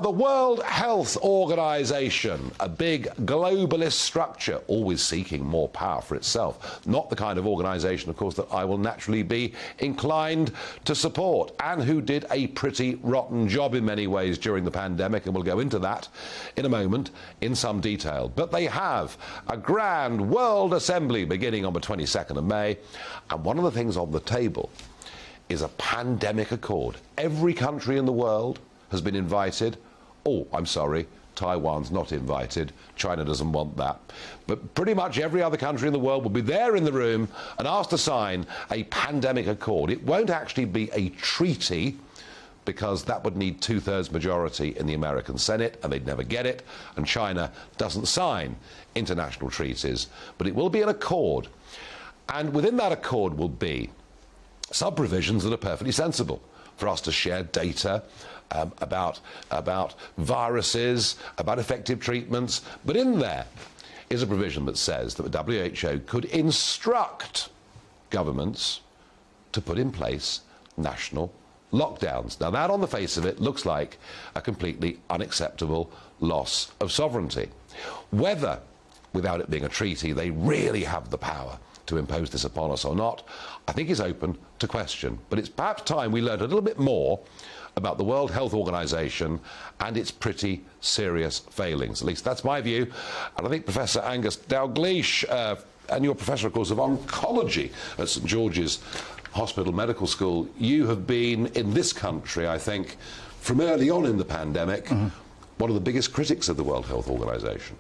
the World Health Organization, a big globalist structure, always seeking more power for itself. Not the kind of organization, of course, that I will naturally be inclined to support, and who did a pretty rotten job in many ways during the pandemic, and we'll go into that in a moment in some detail. But they have a grand World Assembly beginning on the 22nd of May, and one of the things on the table is a pandemic accord. Every country in the world has been invited. Oh, I'm sorry, Taiwan's not invited. China doesn't want that. But pretty much every other country in the world will be there in the room and asked to sign a pandemic accord. It won't actually be a treaty, because that would need two-thirds majority in the American Senate, and they'd never get it, and China doesn't sign international treaties. But it will be an accord. And within that accord will be some provisions that are perfectly sensible for us to share data about viruses, about effective treatments. But in there is a provision that says that the WHO could instruct governments to put in place national lockdowns. Now, that on the face of it looks like a completely unacceptable loss of sovereignty. Whether, without it being a treaty, they really have the power to impose this upon us or not, I think is open to question. But it's perhaps time we learned a little bit more about the World Health Organization and its pretty serious failings. At least that's my view. And I think Professor Angus Dalgleish, and you're Professor, of course, of Oncology at St George's Hospital Medical School, you have been in this country, I think, from early on in the pandemic, one of the biggest critics of the World Health Organization.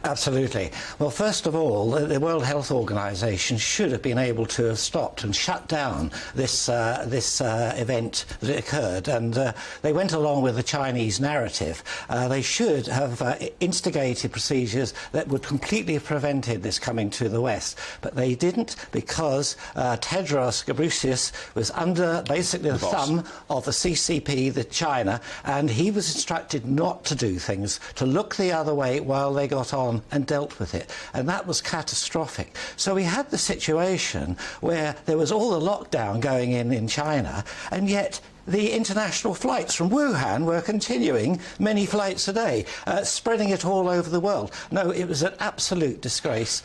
Absolutely. Well, first of all, the World Health Organization should have been able to have stopped and shut down this event that occurred, and they went along with the Chinese narrative. They should have instigated procedures that would completely have prevented this coming to the West, but they didn't, because Tedros Ghebreyesus was under basically the thumb of the CCP, the China, and he was instructed not to do things, to look the other way while they got on and dealt with it, and that was catastrophic. So we had the situation where there was all the lockdown going in China, and yet the international flights from Wuhan were continuing, many flights a day, spreading it all over the world. No, it was an absolute disgrace.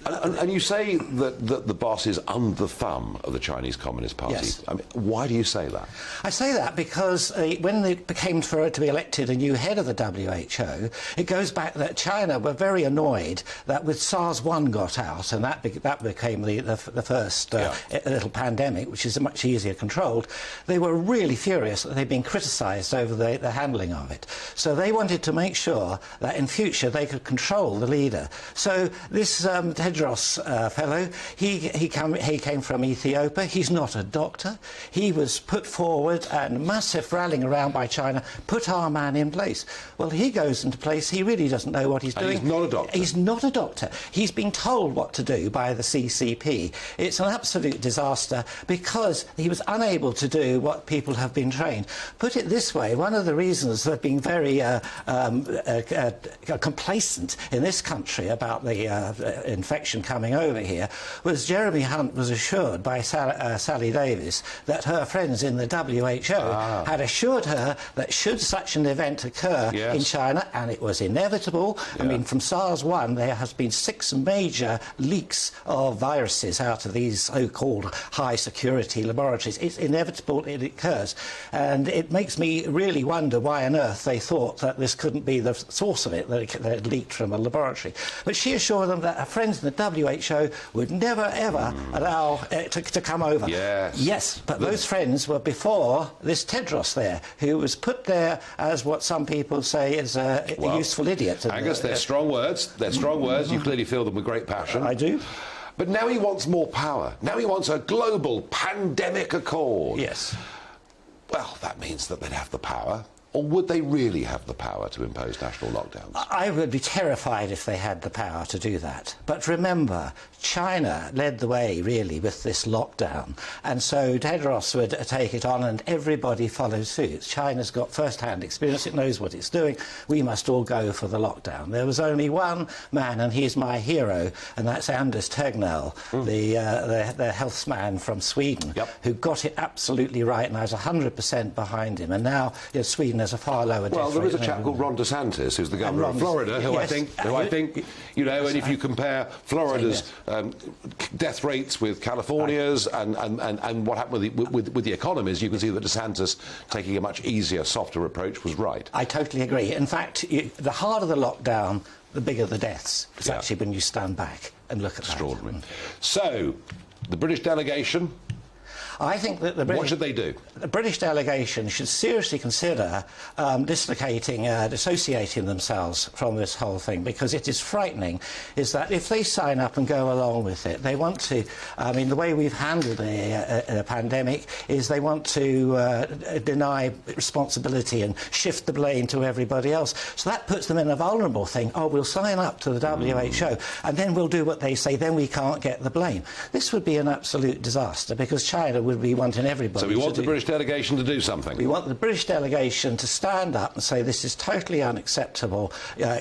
And you say that the boss is under the thumb of the Chinese Communist Party. Yes. I mean, why do you say that? I say that because when it became for it to be elected a new head of the WHO, it goes back that China were very annoyed that with SARS-1 got out, and that became the first little pandemic, which is much easier controlled. They were really furious that they'd been criticised over the handling of it. So they wanted to make sure that in future they could control the leader. So this Tedros fellow, he came from Ethiopia. He's not a doctor. He was put forward and massive rallying around by China, put our man in place. Well, he goes into place, he really doesn't know what he's doing. He's not a doctor. He's not a doctor. He's been told what to do by the CCP. It's an absolute disaster because he was unable to do what people have been trained. Put it this way, one of the reasons they've been very complacent in this country about the infection coming over here was Jeremy Hunt was assured by Sally Davis that her friends in the WHO had assured her that should such an event occur in China, and it was inevitable. I mean, from SARS-1 there has been 6 major leaks of viruses out of these so-called high security laboratories. It's inevitable it occurs, and it makes me really wonder why on earth they thought that this couldn't be the source of it, that it leaked from a laboratory. But she assured them that her friends in the WHO would never ever allow it to come over. Yes, but those friends were before this Tedros there, who was put there as what some people say is a useful idiot. Angus, they're strong words. They're strong words. You clearly feel them with great passion. I do. But now he wants more power. Now he wants a global pandemic accord. Yes. Well, that means that they'd have the power. Or would they really have the power to impose national lockdowns? I would be terrified if they had the power to do that. But remember, China led the way, really, with this lockdown. And so Tedros would take it on and everybody followed suit. China's got first-hand experience. It knows what it's doing. We must all go for the lockdown. There was only one man, and he's my hero, and that's Anders Tegnell, the health man from Sweden, who got it absolutely right, and I was 100% behind him. And now Sweden there's a far lower death rate. Well, there is a chap called Ron DeSantis, who's the governor of Florida, who I think, you know, and if you compare Florida's death rates with California's and what happened with the economies, you can see that DeSantis taking a much easier, softer approach was right. I totally agree. In fact, the harder the lockdown, the bigger the deaths. It's actually when you stand back and look at Extraordinary. So, the British delegation, I think that what should they do? The British delegation should seriously consider dissociating themselves from this whole thing, because it is frightening, is that if they sign up and go along with it, they want to, I mean, the way we've handled the pandemic is they want to deny responsibility and shift the blame to everybody else. So that puts them in a vulnerable thing. Oh, we'll sign up to the WHO and then we'll do what they say, then we can't get the blame. This would be an absolute disaster, because China would be wanting everybody. So we want the British delegation to do something. We want the British delegation to stand up and say this is totally unacceptable.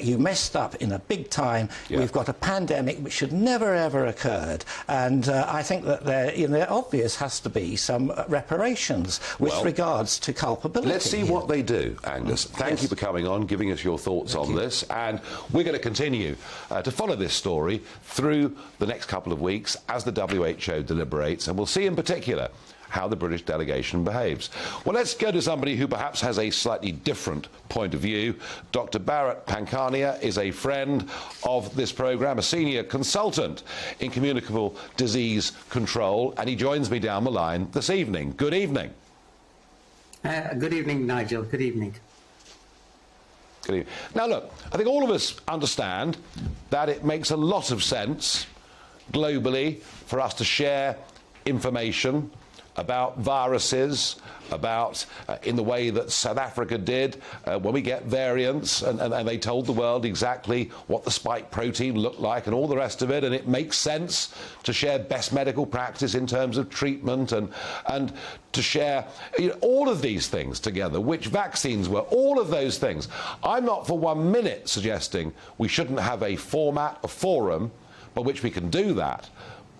You messed up in a big time. We've got a pandemic which should never ever occurred, and I think that there obvious has to be some reparations with regards to culpability. Let's see what they do, Angus. Thank you for coming on, giving us your thoughts on this, and we're going to continue to follow this story through the next couple of weeks as the WHO deliberates, and we'll see in particular how the British delegation behaves. Well, let's go to somebody who perhaps has a slightly different point of view. Dr. Bharat Pankania is a friend of this programme, a senior consultant in communicable disease control, and he joins me down the line this evening. Good evening. Good evening, Nigel. Good evening. Good evening. Now, look, I think all of us understand that it makes a lot of sense globally for us to share information about viruses, about in the way that South Africa did when we get variants, and they told the world exactly what the spike protein looked like and all the rest of it, and it makes sense to share best medical practice in terms of treatment and to share all of these things together, which vaccines were, all of those things. I'm not for 1 minute suggesting we shouldn't have a format, a forum by which we can do that,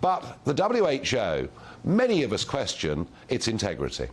but the WHO, many of us question its integrity.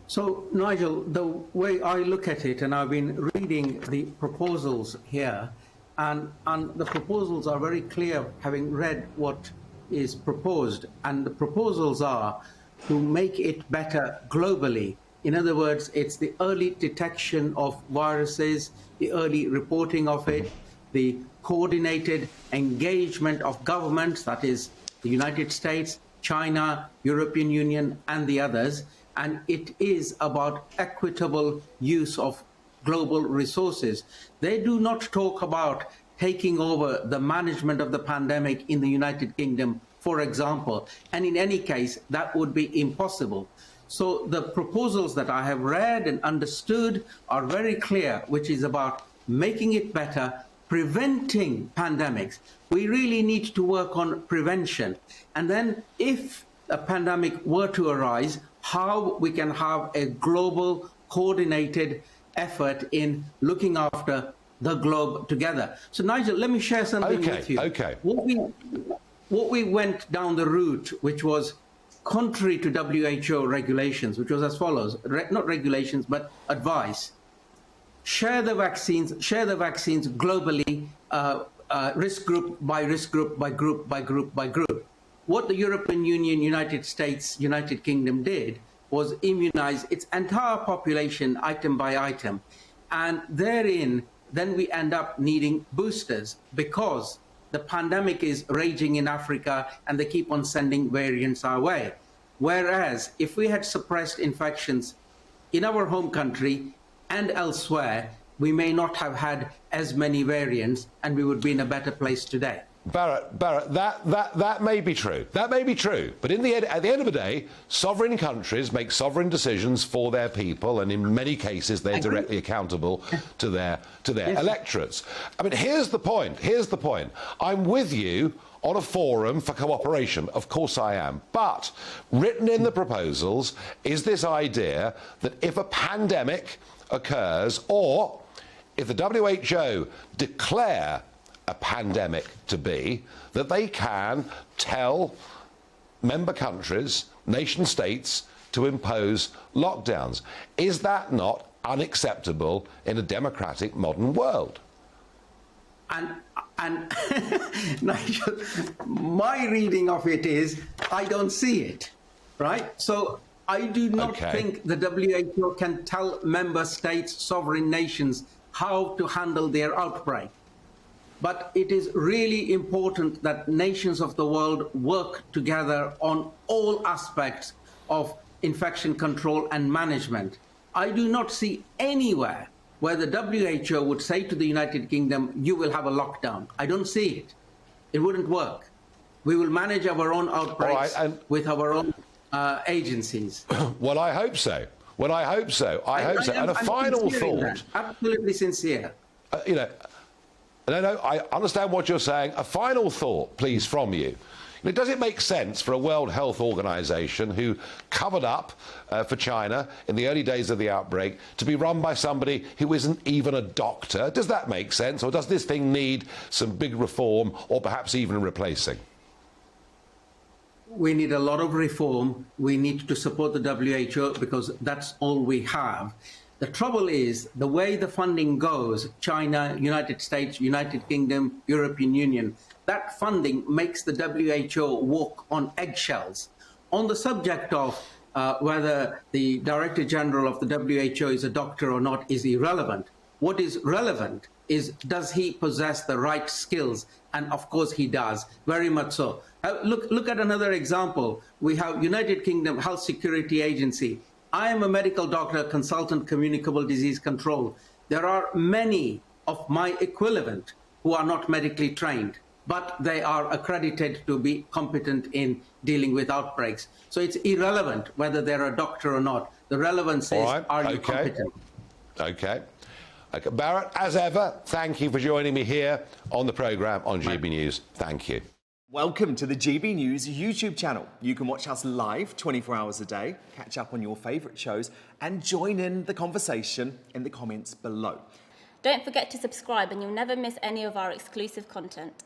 So, Nigel, the way I look at it, and I've been reading the proposals here, and the proposals are very clear, having read what is proposed, and the proposals are to make it better globally. In other words, it's the early detection of viruses, the early reporting of it, the coordinated engagement of governments, that is, the United States, China, European Union, and the others, and it is about equitable use of global resources. They do not talk about taking over the management of the pandemic in the United Kingdom, for example, and in any case, that would be impossible. So the proposals that I have read and understood are very clear, which is about making it better, preventing pandemics. We really need to work on prevention. And then if a pandemic were to arise, how we can have a global coordinated effort in looking after the globe together. So Nigel, let me share something with you. What we went down the route, which was contrary to WHO regulations, which was as follows, not regulations, but advice. Share the vaccines globally, risk group by risk group, by group, by group, by group. What the European Union, United States, United Kingdom did was immunize its entire population item by item. And therein, then we end up needing boosters because the pandemic is raging in Africa and they keep on sending variants our way. Whereas if we had suppressed infections in our home country and elsewhere, we may not have had as many variants and we would be in a better place today. Bharat, that may be true. That may be true. But at the end of the day, sovereign countries make sovereign decisions for their people, and in many cases they're directly accountable to their electorates. I mean, here's the point. I'm with you on a forum for cooperation. Of course I am. But written in the proposals is this idea that if a pandemic occurs, or if the WHO declare a pandemic to be, that they can tell member countries, nation states, to impose lockdowns. Is that not unacceptable in a democratic modern world? And Nigel, my reading of it is, I don't see it, right? So I do not think the WHO can tell member states, sovereign nations, how to handle their outbreak. But it is really important that nations of the world work together on all aspects of infection control and management. I do not see anywhere where the WHO would say to the United Kingdom, you will have a lockdown. I don't see it. It wouldn't work. We will manage our own outbreaks with our own agencies. Well, I hope so. Well, I hope so. I hope so. And a final thought. Absolutely sincere. No, I understand what you're saying. A final thought, please, from you. Does it make sense for a World Health Organization who covered up for China in the early days of the outbreak to be run by somebody who isn't even a doctor? Does that make sense? Or does this thing need some big reform or perhaps even replacing? We need a lot of reform. We need to support the WHO because that's all we have. The trouble is the way the funding goes, China, United States, United Kingdom, European Union, that funding makes the WHO walk on eggshells. On the subject of whether the Director General of the WHO is a doctor or not is irrelevant. What is relevant is, does he possess the right skills? And of course he does, very much so. Look at another example. We have United Kingdom Health Security Agency. I am a medical doctor, consultant, communicable disease control. There are many of my equivalent who are not medically trained, but they are accredited to be competent in dealing with outbreaks. So it's irrelevant whether they're a doctor or not. The relevance is, are you competent? Okay. Barrett, as ever, thank you for joining me here on the programme on GB News. Thank you. Welcome to the GB News YouTube channel. You can watch us live 24 hours a day, catch up on your favourite shows and join in the conversation in the comments below. Don't forget to subscribe and you'll never miss any of our exclusive content.